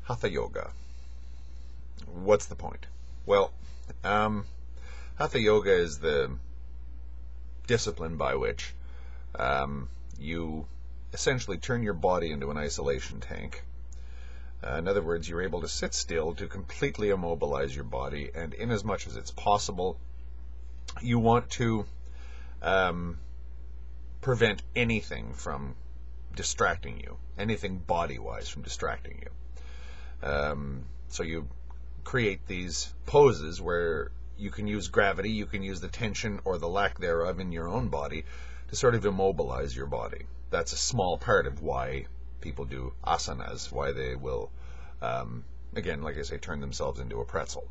Hatha yoga. What's the point? Well, Hatha yoga is the discipline by which you essentially turn your body into an isolation tank. In other words, you're able to sit still to completely immobilize your body, and in as much as it's possible, you want to prevent anything from distracting you, anything body-wise from distracting you. So you create these poses where you can use gravity, you can use the tension or the lack thereof in your own body to sort of immobilize your body. That's a small part of why people do asanas, why they will, again, like I say, turn themselves into a pretzel.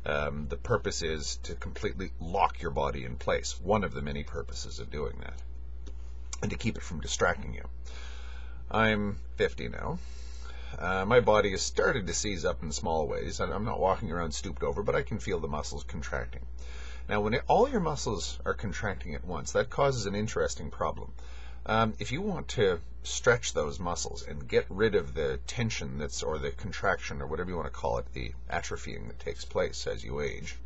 The purpose is to completely lock your body in place, one of the many purposes of doing that, and to keep it from distracting you. I'm 50 now. My body has started to seize up in small ways. I'm not walking around stooped over, but I can feel the muscles contracting. Now, when all your muscles are contracting at once, that causes an interesting problem. If you want to stretch those muscles and get rid of the tension or the contraction, or whatever you want to call it, the atrophying that takes place as you age,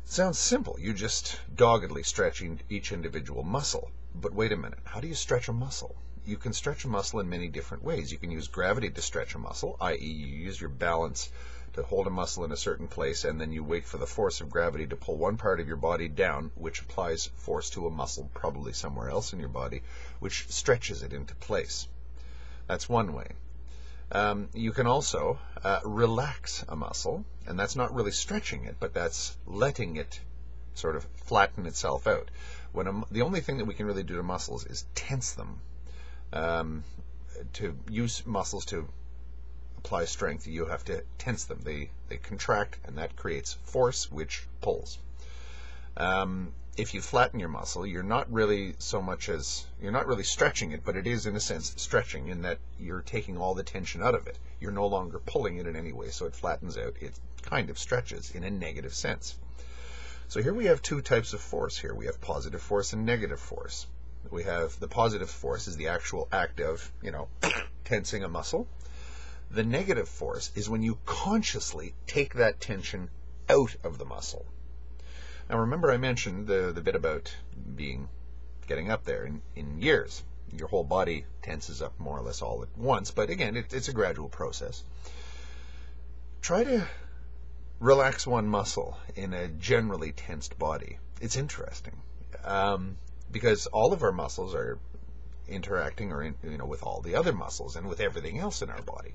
it sounds simple. You just doggedly stretching each individual muscle. But wait a minute, how do you stretch a muscle? You can stretch a muscle in many different ways. You can use gravity to stretch a muscle, i.e. you use your balance to hold a muscle in a certain place, and then you wait for the force of gravity to pull one part of your body down, which applies force to a muscle probably somewhere else in your body, which stretches it into place. That's one way. You can also relax a muscle, and that's not really stretching it, but that's letting it sort of flatten itself out. The only thing that we can really do to muscles is tense them. To use muscles to apply strength, you have to tense them. They contract, and that creates force, which pulls. If you flatten your muscle, you're not really stretching it, but it is in a sense stretching, in that you're taking all the tension out of it. You're no longer pulling it in any way, so it flattens out. It kind of stretches in a negative sense. So here we have two types of force. Here we have positive force and negative force. We have the positive force is the actual act of, tensing a muscle. The negative force is when you consciously take that tension out of the muscle. Now remember I mentioned the bit about getting up there in years. Your whole body tenses up more or less all at once, but again, it's a gradual process. Try to relax one muscle in a generally tensed body. It's interesting. Because all of our muscles are interacting with all the other muscles and with everything else in our body.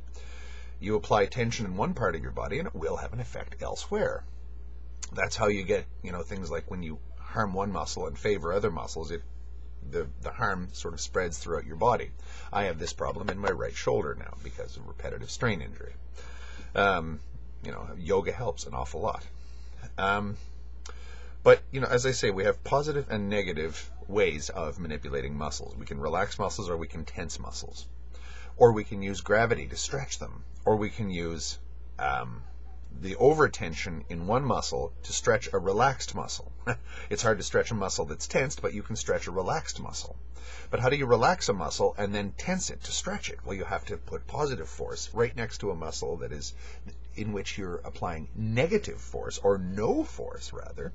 You apply tension in one part of your body and it will have an effect elsewhere. That's how you get, things like when you harm one muscle and favor other muscles, the harm sort of spreads throughout your body. I have this problem in my right shoulder now because of repetitive strain injury. Yoga helps an awful lot. But, as I say, we have positive and negative ways of manipulating muscles. We can relax muscles, or we can tense muscles. Or we can use gravity to stretch them. Or we can use the overtension in one muscle to stretch a relaxed muscle. It's hard to stretch a muscle that's tensed, but you can stretch a relaxed muscle. But how do you relax a muscle and then tense it to stretch it? Well, you have to put positive force right next to a muscle that is in which you're applying negative force, or no force, rather,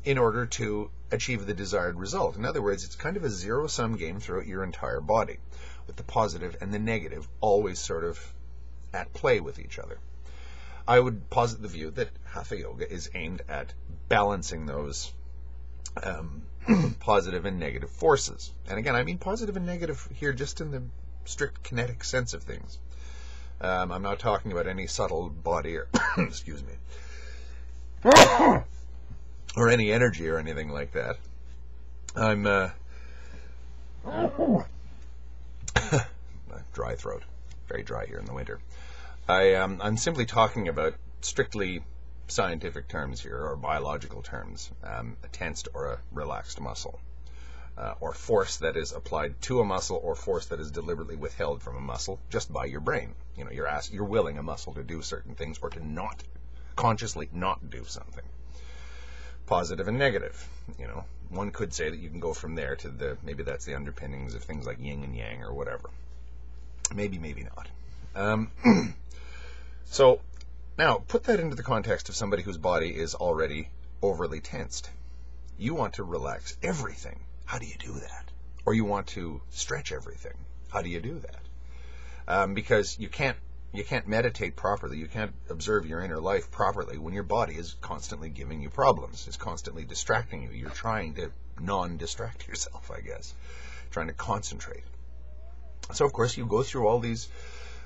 in order to achieve the desired result. In other words, it's kind of a zero-sum game throughout your entire body, with the positive and the negative always sort of at play with each other. I would posit the view that Hatha Yoga is aimed at balancing those positive and negative forces. And again, I mean positive and negative here just in the strict kinetic sense of things. I'm not talking about any subtle body or, excuse me, or any energy or anything like that. I'm dry throat, very dry here in the winter. I'm simply talking about strictly scientific terms here, or biological terms, a tensed or a relaxed muscle, or force that is applied to a muscle, or force that is deliberately withheld from a muscle just by your brain. You're willing a muscle to do certain things, or to not consciously not do something. Positive and negative. One could say that you can go from there to maybe that's the underpinnings of things like yin and yang or whatever. Maybe not. Um, so now put that into the context of somebody whose body is already overly tensed. You want to relax everything. How do you do that? Or you want to stretch everything. How do you do that? Because you can't meditate properly. You can't observe your inner life properly when your body is constantly giving you problems. It's constantly distracting you. You're trying to non-distract yourself, I guess. Trying to concentrate. So, of course, you go through all these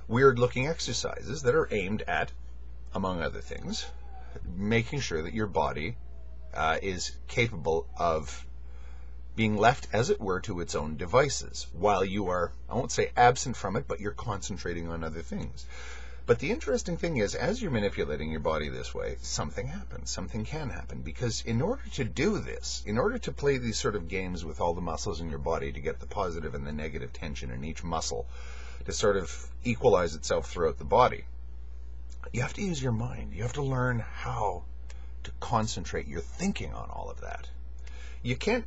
weird-looking exercises that are aimed at, among other things, making sure that your body is capable of being left, as it were, to its own devices, while you are, I won't say absent from it, but you're concentrating on other things. But the interesting thing is, as you're manipulating your body this way, something happens, something can happen, because in order to do this, in order to play these sort of games with all the muscles in your body to get the positive and the negative tension in each muscle to sort of equalize itself throughout the body, you have to use your mind. You have to learn how to concentrate your thinking on all of that. You can't,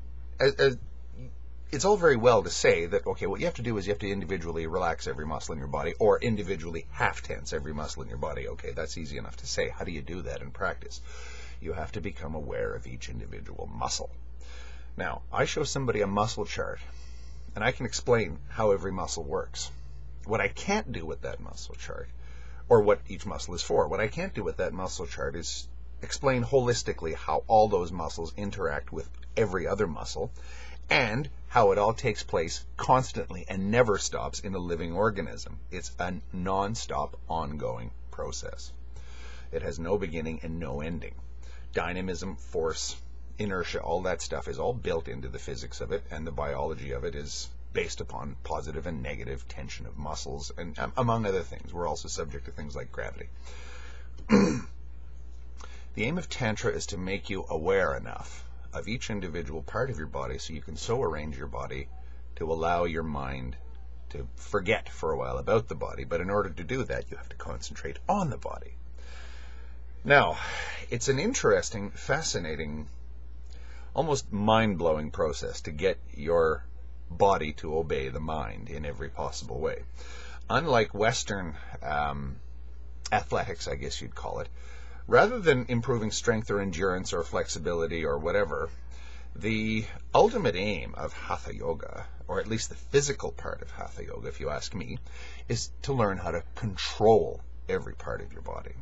it's all very well to say that, okay, what you have to do is you have to individually relax every muscle in your body, or individually half tense every muscle in your body. Okay, that's easy enough to say. How do you do that in practice? You have to become aware of each individual muscle. Now, I show somebody a muscle chart, and I can explain how every muscle works. What I can't do with that muscle chart, or what each muscle is for, what I can't do with that muscle chart is explain holistically how all those muscles interact with every other muscle, and how it all takes place constantly and never stops in a living organism. It's a non-stop, ongoing process. It has no beginning and no ending. Dynamism, force, inertia, all that stuff is all built into the physics of it, and the biology of it is based upon positive and negative tension of muscles, and among other things. We're also subject to things like gravity. The aim of Tantra is to make you aware enough of each individual part of your body so you can so arrange your body to allow your mind to forget for a while about the body. But in order to do that, you have to concentrate on the body. Now, it's an interesting, fascinating, almost mind-blowing process to get your body to obey the mind in every possible way. Unlike Western athletics, I guess you'd call it, rather than improving strength or endurance or flexibility or whatever, the ultimate aim of Hatha Yoga, or at least the physical part of Hatha Yoga, if you ask me, is to learn how to control every part of your body.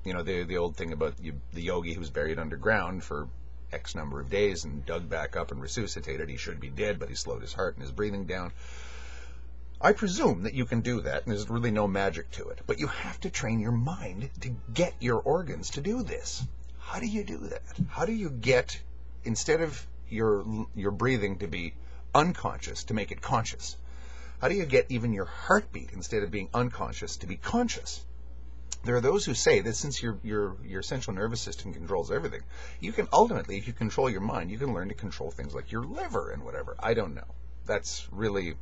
You know, the old thing about the yogi who's buried underground for X number of days and dug back up and resuscitated. He should be dead, but he slowed his heart and his breathing down. I presume that you can do that, and there's really no magic to it. But you have to train your mind to get your organs to do this. How do you do that? How do you get, instead of your breathing to be unconscious, to make it conscious? How do you get even your heartbeat, instead of being unconscious, to be conscious? There are those who say that since your central nervous system controls everything, you can ultimately, if you control your mind, you can learn to control things like your liver and whatever. I don't know. That's really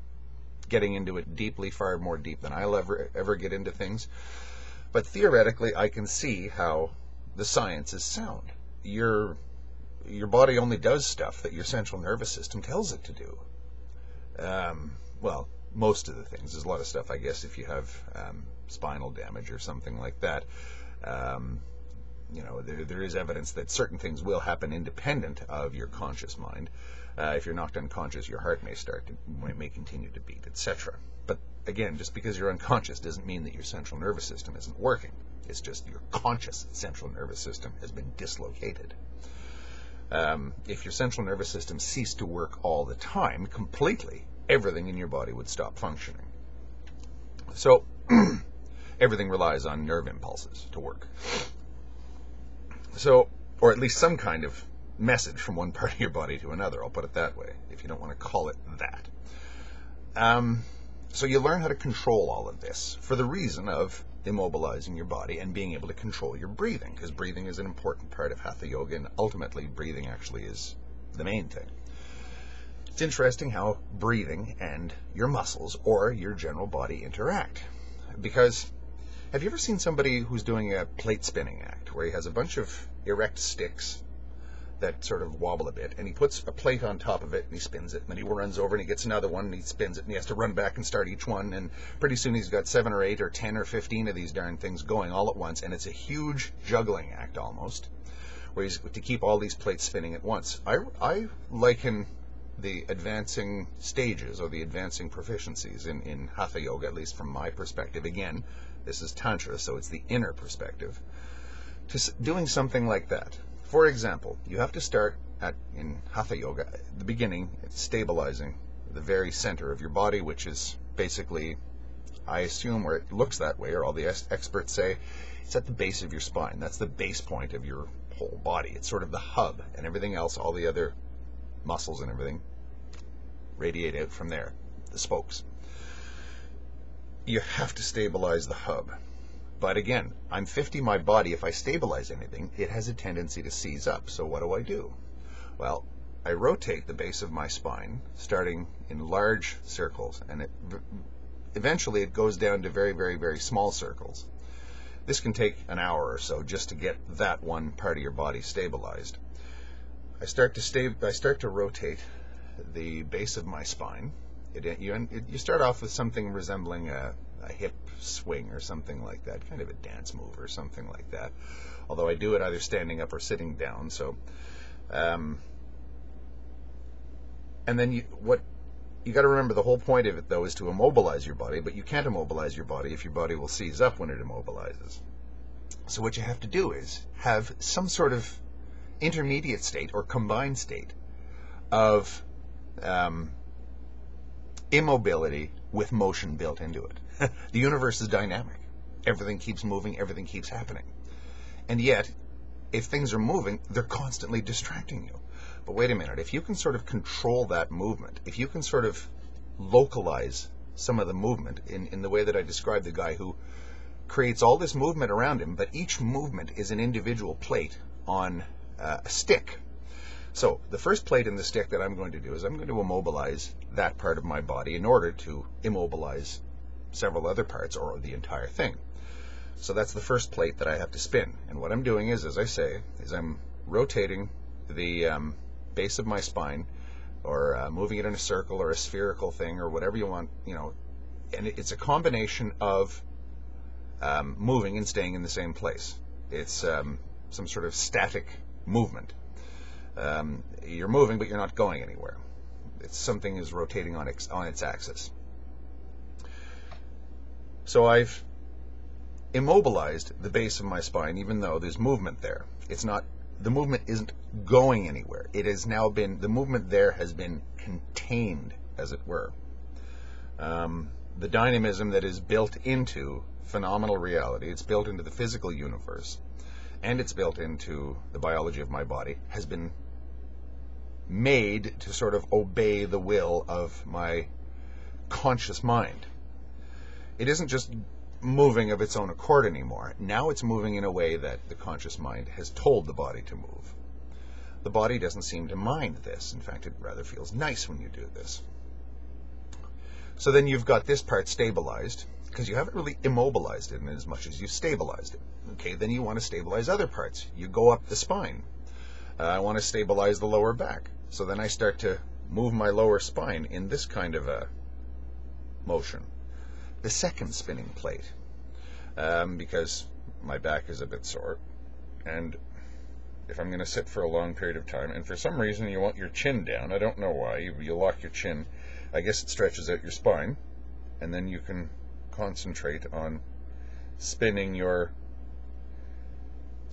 getting into it deeply, far more deep than I'll ever get into things. But theoretically, I can see how the science is sound. Your body only does stuff that your central nervous system tells it to do. Well, most of the things. There's a lot of stuff, I guess, if you have spinal damage or something like that. You know, there is evidence that certain things will happen independent of your conscious mind. If you're knocked unconscious, your heart may continue to beat, etc. But again, just because you're unconscious doesn't mean that your central nervous system isn't working. It's just your conscious central nervous system has been dislocated. If your central nervous system ceased to work all the time, completely, everything in your body would stop functioning. So, everything relies on nerve impulses to work. So, or at least some kind of message from one part of your body to another, I'll put it that way, if you don't want to call it that. So you learn how to control all of this for the reason of immobilizing your body and being able to control your breathing, because breathing is an important part of Hatha Yoga, and ultimately breathing actually is the main thing. It's interesting how breathing and your muscles or your general body interact, because have you ever seen somebody who's doing a plate spinning act where he has a bunch of erect sticks that sort of wobble a bit, and he puts a plate on top of it, and he spins it, and then he runs over and he gets another one, and he spins it, and he has to run back and start each one, and pretty soon he's got 7 or 8 or 10 or 15 of these darn things going all at once, and it's a huge juggling act almost, where he's to keep all these plates spinning at once. I liken the advancing stages or the advancing proficiencies in Hatha yoga, at least from my perspective. Again, this is Tantra, so it's the inner perspective, to doing something like that. For example, you have to start in Hatha yoga, at the beginning, it's stabilizing the very center of your body, which is basically, I assume, or it looks that way, or all the experts say, it's at the base of your spine. That's the base point of your whole body. It's sort of the hub, and everything else, all the other muscles and everything, radiate out from there, the spokes. You have to stabilize the hub. But again, I'm 50, my body, if I stabilize anything, it has a tendency to seize up. So what do? Well, I rotate the base of my spine, starting in large circles, and eventually it goes down to very, very, very small circles. This can take an hour or so just to get that one part of your body stabilized. I start to rotate the base of my spine. You start off with something resembling a hip swing or something like that, kind of a dance move or something like that. Although I do it either standing up or sitting down. So, and then you got to remember, the whole point of it though is to immobilize your body, but you can't immobilize your body if your body will seize up when it immobilizes. So what you have to do is have some sort of intermediate state or combined state of immobility with motion built into it. The universe is dynamic. Everything keeps moving, everything keeps happening. And yet, if things are moving, they're constantly distracting you. But wait a minute, if you can sort of control that movement, if you can sort of localize some of the movement in the way that I described the guy who creates all this movement around him, but each movement is an individual plate on a stick. So the first plate in the stick that I'm going to do is I'm going to immobilize that part of my body in order to immobilize several other parts or the entire thing. So that's the first plate that I have to spin. And what I'm doing is, as I say, is I'm rotating the base of my spine, or moving it in a circle or a spherical thing or whatever you want, and it's a combination of moving and staying in the same place. It's some sort of static movement. You're moving, but you're not going anywhere. Something is rotating on its axis. So I've immobilized the base of my spine, even though there's movement there. The movement isn't going anywhere. The movement there has been contained, as it were. The dynamism that is built into phenomenal reality, it's built into the physical universe, and it's built into the biology of my body, has been made to sort of obey the will of my conscious mind. It isn't just moving of its own accord anymore. Now it's moving in a way that the conscious mind has told the body to move. The body doesn't seem to mind this. In fact, it rather feels nice when you do this. So then you've got this part stabilized, because you haven't really immobilized it in as much as you've stabilized it. Okay, then you want to stabilize other parts. You go up the spine. I want to stabilize the lower back. So then I start to move my lower spine in this kind of a motion. The second spinning plate, because my back is a bit sore, and if I'm going to sit for a long period of time, and for some reason you want your chin down, I don't know why, you lock your chin, I guess it stretches out your spine, and then you can concentrate on spinning your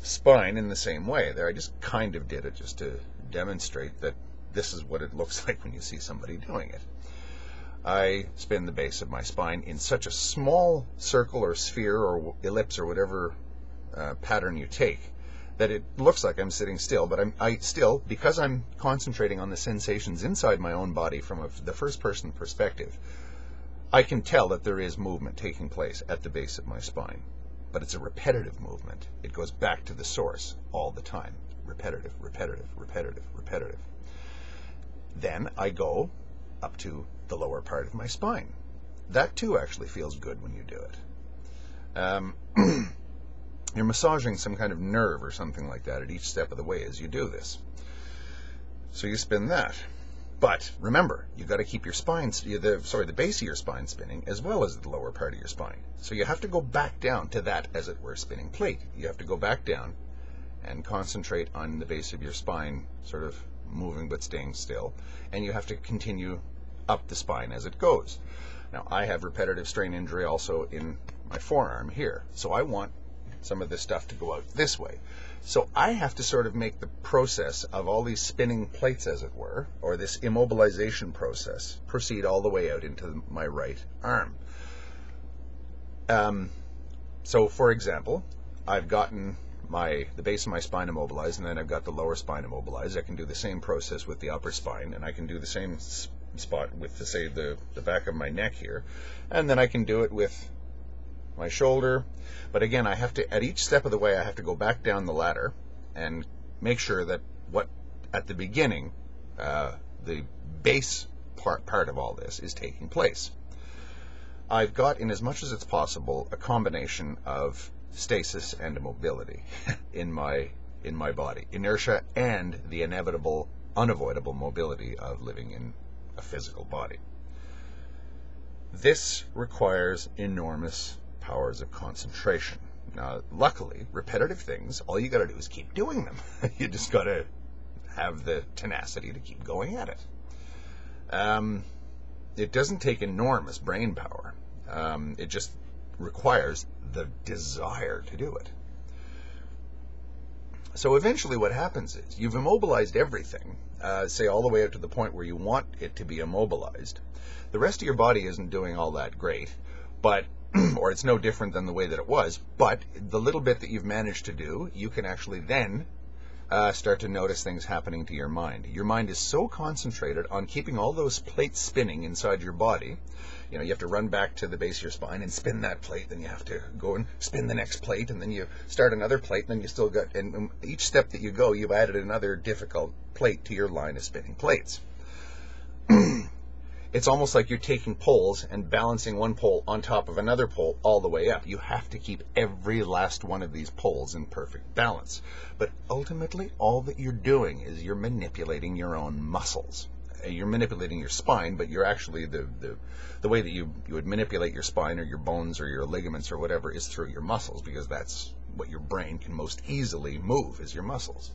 spine in the same way. There, I just kind of did it just to demonstrate that this is what it looks like when you see somebody doing it. I spin the base of my spine in such a small circle or sphere or ellipse or whatever pattern you take that it looks like I'm sitting still, but I still, because I'm concentrating on the sensations inside my own body from the first person perspective, I can tell that there is movement taking place at the base of my spine. But it's a repetitive movement. It goes back to the source all the time. Repetitive, repetitive, repetitive, repetitive. Then I go up to the lower part of my spine. That too actually feels good when you do it. You're massaging some kind of nerve or something like that at each step of the way as you do this. So you spin that. But remember, you've got to keep your spine, the base of your spine spinning, as well as the lower part of your spine. So you have to go back down to that, as it were, spinning plate. You have to go back down and concentrate on the base of your spine, sort of moving but staying still. And you have to continue up the spine as it goes. Now, I have repetitive strain injury also in my forearm here. So I want some of this stuff to go out this way. So I have to sort of make the process of all these spinning plates, as it were, or this immobilization process, proceed all the way out into my right arm. So, for example, I've gotten the base of my spine immobilized, and then I've got the lower spine immobilized. I can do the same process with the upper spine, and I can do the same spot with, say, the back of my neck here. And then I can do it with my shoulder. But again, I have to, at each step of the way, I have to go back down the ladder and make sure that at the beginning, the base part of all this is taking place. I've got, in as much as it's possible, a combination of stasis and immobility in my body, inertia and the inevitable, unavoidable mobility of living in a physical body. This requires enormous powers of concentration. Now, luckily, repetitive things, all you got to do is keep doing them. You just got to have the tenacity to keep going at it. It doesn't take enormous brain power. It just requires the desire to do it. So eventually what happens is you've immobilized everything, say all the way out to the point where you want it to be immobilized. The rest of your body isn't doing all that great, but or it's no different than the way that it was, but the little bit that you've managed to do, you can actually then start to notice things happening to your mind. Your mind is so concentrated on keeping all those plates spinning inside your body. You know, you have to run back to the base of your spine and spin that plate, then you have to go and spin the next plate, and then you start another plate, and then you still got, and each step that you go, you've added another difficult plate to your line of spinning plates. It's almost like you're taking poles and balancing one pole on top of another pole all the way up. You have to keep every last one of these poles in perfect balance. But ultimately, all that you're doing is you're manipulating your own muscles. You're manipulating your spine, but you're actually, the way that you would manipulate your spine or your bones or your ligaments or whatever is through your muscles, because that's what your brain can most easily move, is your muscles.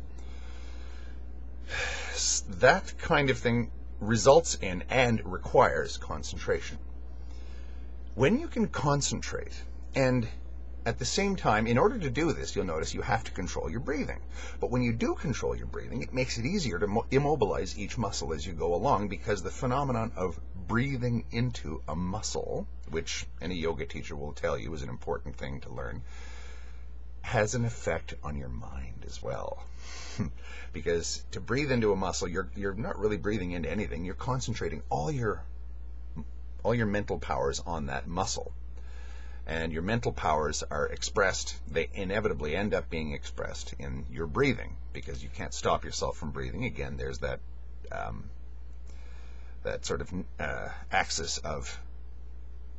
That kind of thing results in and requires concentration. When you can concentrate, and at the same time, in order to do this, you'll notice you have to control your breathing. But when you do control your breathing, it makes it easier to immobilize each muscle as you go along, because the phenomenon of breathing into a muscle, which any yoga teacher will tell you is an important thing to learn, has an effect on your mind as well. Because to breathe into a muscle, you're not really breathing into anything. You're concentrating all your mental powers on that muscle. And your mental powers are expressed, they inevitably end up being expressed in your breathing, because you can't stop yourself from breathing. Again, there's that sort of axis of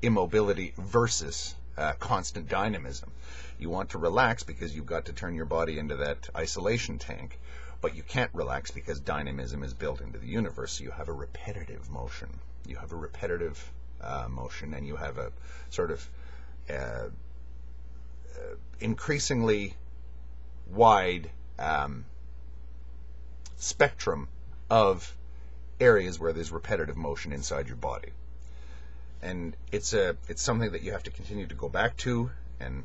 immobility versus constant dynamism. You want to relax because you've got to turn your body into that isolation tank, but you can't relax because dynamism is built into the universe. So you have a repetitive motion. You have a repetitive motion, and you have a sort of increasingly wide spectrum of areas where there's repetitive motion inside your body. And it's something that you have to continue to go back to and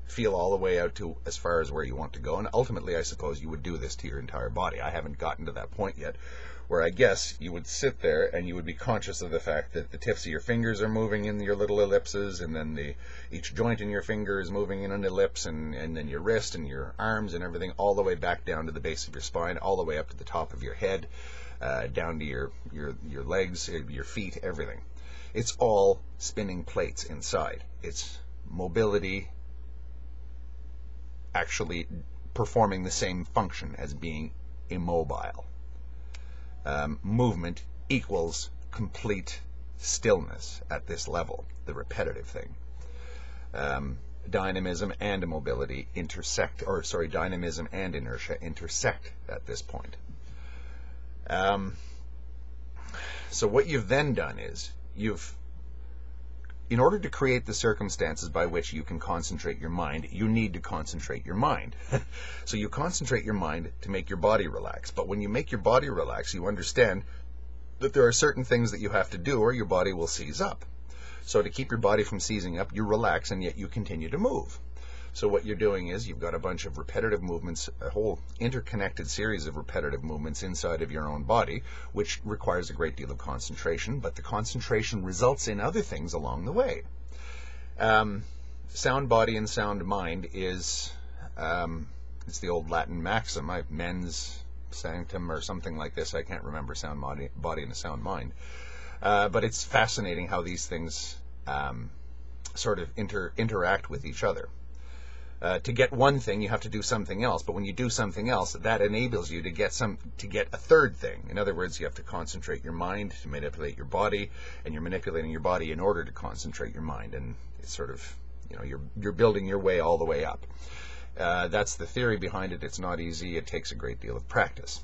feel all the way out to as far as where you want to go. And ultimately, I suppose you would do this to your entire body. I haven't gotten to that point yet, where I guess you would sit there and you would be conscious of the fact that the tips of your fingers are moving in your little ellipses, and then each joint in your finger is moving in an ellipse, and then your wrist and your arms and everything, all the way back down to the base of your spine, all the way up to the top of your head, down to your legs, your feet, everything. It's all spinning plates inside. It's mobility actually performing the same function as being immobile. Movement equals complete stillness at this level, the repetitive thing. Dynamism and immobility dynamism and inertia intersect at this point. So what you've then done is in order to create the circumstances by which you can concentrate your mind, you need to concentrate your mind. So you concentrate your mind to make your body relax. But when you make your body relax, you understand that there are certain things that you have to do or your body will seize up. So to keep your body from seizing up, you relax and yet you continue to move. So what you're doing is you've got a bunch of repetitive movements, a whole interconnected series of repetitive movements inside of your own body, which requires a great deal of concentration, but the concentration results in other things along the way. Sound body and sound mind is, it's the old Latin maxim, mens sanctum or something like this. I can't remember, sound body and a sound mind. But it's fascinating how these things sort of interact with each other. To get one thing, you have to do something else. But when you do something else, that enables you to get a third thing. In other words, you have to concentrate your mind to manipulate your body, and you're manipulating your body in order to concentrate your mind. And it's sort of, you're building your way all the way up. That's the theory behind it. It's not easy. It takes a great deal of practice.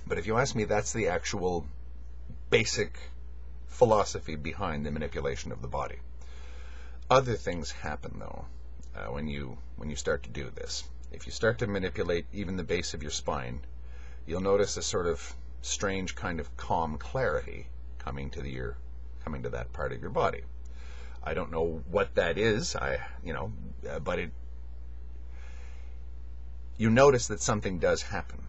But if you ask me, that's the actual basic philosophy behind the manipulation of the body. Other things happen, though. When you start to do this. If you start to manipulate even the base of your spine, you'll notice a sort of strange kind of calm clarity coming to that part of your body. I don't know what that is, but you notice that something does happen.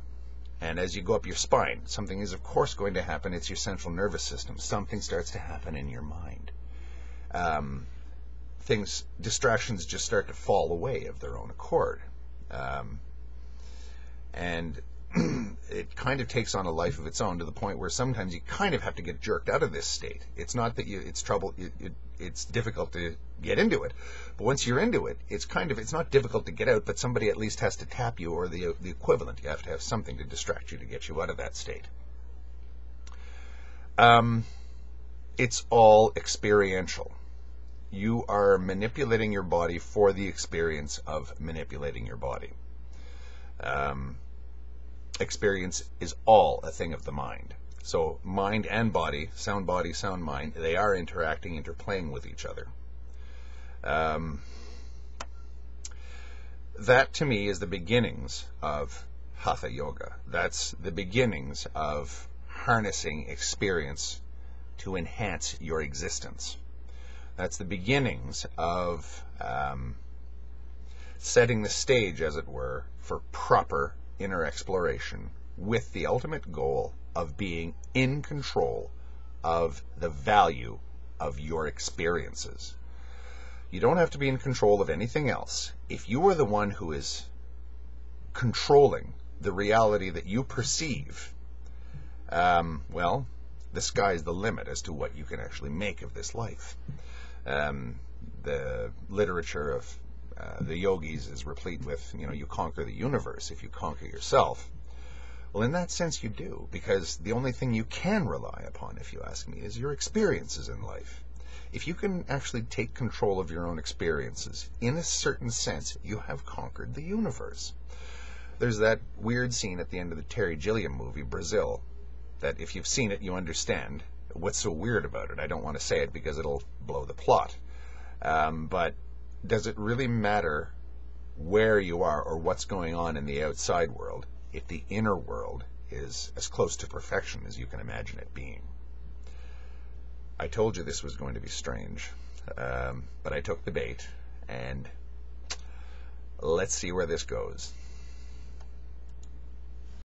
And as you go up your spine, something is of course going to happen. It's your central nervous system. Something starts to happen in your mind. Distractions just start to fall away of their own accord. And it kind of takes on a life of its own to the point where sometimes you kind of have to get jerked out of this state. It's not that it's difficult to get into it, but once you're into it, it's not difficult to get out, but somebody at least has to tap you, or the equivalent. You have to have something to distract you to get you out of that state. It's all experiential. You are manipulating your body for the experience of manipulating your body. Experience is all a thing of the mind. So mind and body, sound mind, they are interacting, interplaying with each other. That to me is the beginnings of Hatha Yoga. That's the beginnings of harnessing experience to enhance your existence. That's the beginnings of setting the stage, as it were, for proper inner exploration, with the ultimate goal of being in control of the value of your experiences. You don't have to be in control of anything else. If you are the one who is controlling the reality that you perceive, well, the sky's the limit as to what you can actually make of this life. The literature of the yogis is replete with, you conquer the universe if you conquer yourself. Well, in that sense you do, because the only thing you can rely upon, if you ask me, is your experiences in life. If you can actually take control of your own experiences, in a certain sense, you have conquered the universe. There's that weird scene at the end of the Terry Gilliam movie, Brazil, that if you've seen it, you understand. What's so weird about it? I don't want to say it because it'll blow the plot. But does it really matter where you are or what's going on in the outside world if the inner world is as close to perfection as you can imagine it being? I told you this was going to be strange, but I took the bait, and let's see where this goes.